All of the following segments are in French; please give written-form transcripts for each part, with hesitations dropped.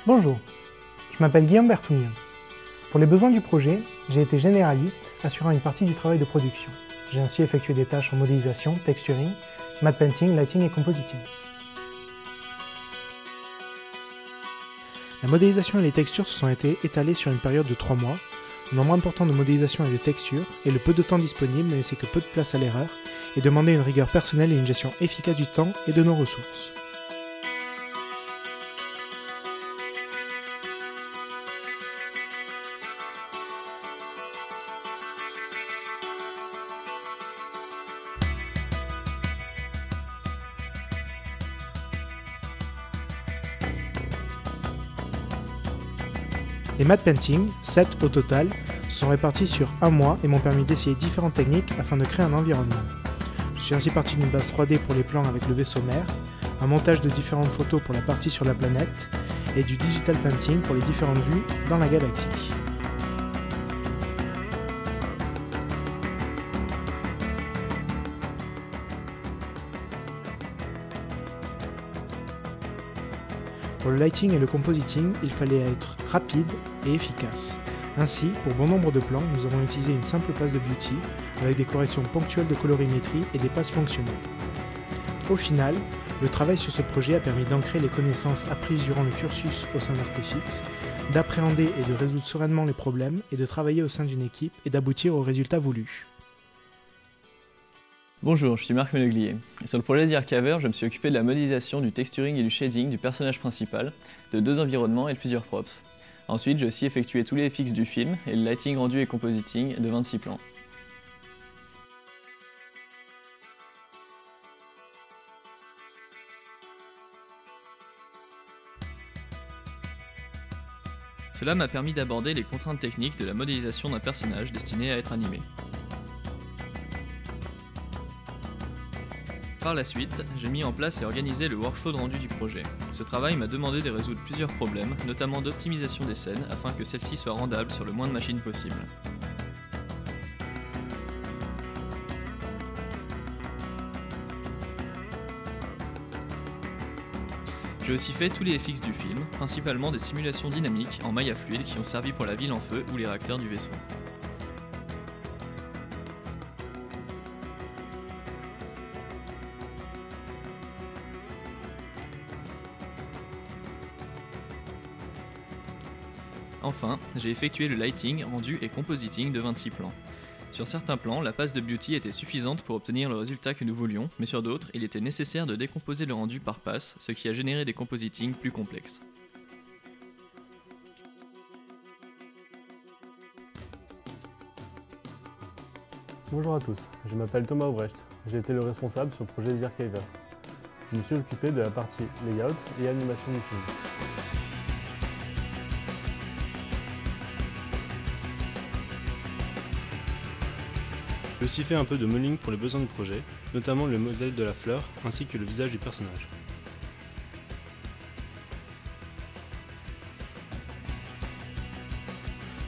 Bonjour, je m'appelle Guillaume Bertounian. Pour les besoins du projet, j'ai été généraliste, assurant une partie du travail de production. J'ai ainsi effectué des tâches en modélisation, texturing, matte painting, lighting et compositing. La modélisation et les textures se sont étalées sur une période de 3 mois. Le nombre important de modélisation et de textures et le peu de temps disponible ne laissait que peu de place à l'erreur et demandait une rigueur personnelle et une gestion efficace du temps et de nos ressources. Les matte painting, 7 au total, sont répartis sur un mois et m'ont permis d'essayer différentes techniques afin de créer un environnement. Je suis ainsi parti d'une base 3D pour les plans avec le vaisseau mère, un montage de différentes photos pour la partie sur la planète et du digital painting pour les différentes vues dans la galaxie. Pour le lighting et le compositing, il fallait être rapide et efficace. Ainsi, pour bon nombre de plans, nous avons utilisé une simple passe de Beauty avec des corrections ponctuelles de colorimétrie et des passes fonctionnelles. Au final, le travail sur ce projet a permis d'ancrer les connaissances apprises durant le cursus au sein d'Artefix, d'appréhender et de résoudre sereinement les problèmes et de travailler au sein d'une équipe et d'aboutir au résultat voulu. Bonjour, je suis Marc Meneglier. Sur le projet The Archiver, je me suis occupé de la modélisation, du texturing et du shading du personnage principal, de 2 environnements et de plusieurs props. Ensuite, j'ai aussi effectué tous les FX du film et le lighting rendu et compositing de 26 plans. Cela m'a permis d'aborder les contraintes techniques de la modélisation d'un personnage destiné à être animé. Par la suite, j'ai mis en place et organisé le workflow de rendu du projet. Ce travail m'a demandé de résoudre plusieurs problèmes, notamment d'optimisation des scènes afin que celles-ci soient rendables sur le moins de machines possible. J'ai aussi fait tous les FX du film, principalement des simulations dynamiques en Maya fluide qui ont servi pour la ville en feu ou les réacteurs du vaisseau. Enfin, j'ai effectué le lighting, rendu et compositing de 26 plans. Sur certains plans, la passe de Beauty était suffisante pour obtenir le résultat que nous voulions, mais sur d'autres, il était nécessaire de décomposer le rendu par passe, ce qui a généré des compositings plus complexes. Bonjour à tous, je m'appelle Thomas Aubrecht. J'ai été le responsable sur le projet The Archiver. Je me suis occupé de la partie layout et animation du film. J'ai aussi fait un peu de modeling pour les besoins du projet, notamment le modèle de la fleur ainsi que le visage du personnage.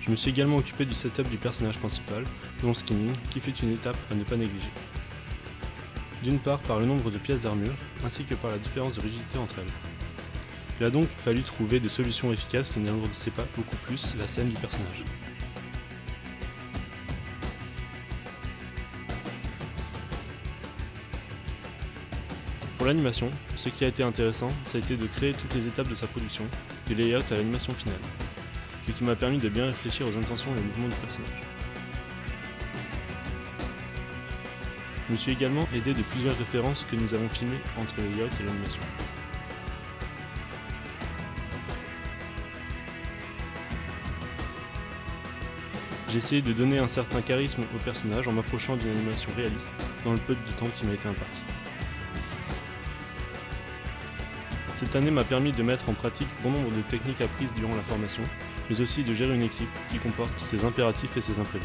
Je me suis également occupé du setup du personnage principal, dont skinning, qui fut une étape à ne pas négliger. D'une part par le nombre de pièces d'armure, ainsi que par la différence de rigidité entre elles. Il a donc fallu trouver des solutions efficaces qui n'alourdissaient pas beaucoup plus la scène du personnage. Pour l'animation, ce qui a été intéressant, ça a été de créer toutes les étapes de sa production, du layout à l'animation finale, ce qui m'a permis de bien réfléchir aux intentions et aux mouvements du personnage. Je me suis également aidé de plusieurs références que nous avons filmées entre le layout et l'animation. J'ai essayé de donner un certain charisme au personnage en m'approchant d'une animation réaliste dans le peu de temps qui m'a été imparti. Cette année m'a permis de mettre en pratique bon nombre de techniques apprises durant la formation, mais aussi de gérer une équipe qui comporte ses impératifs et ses imprévus.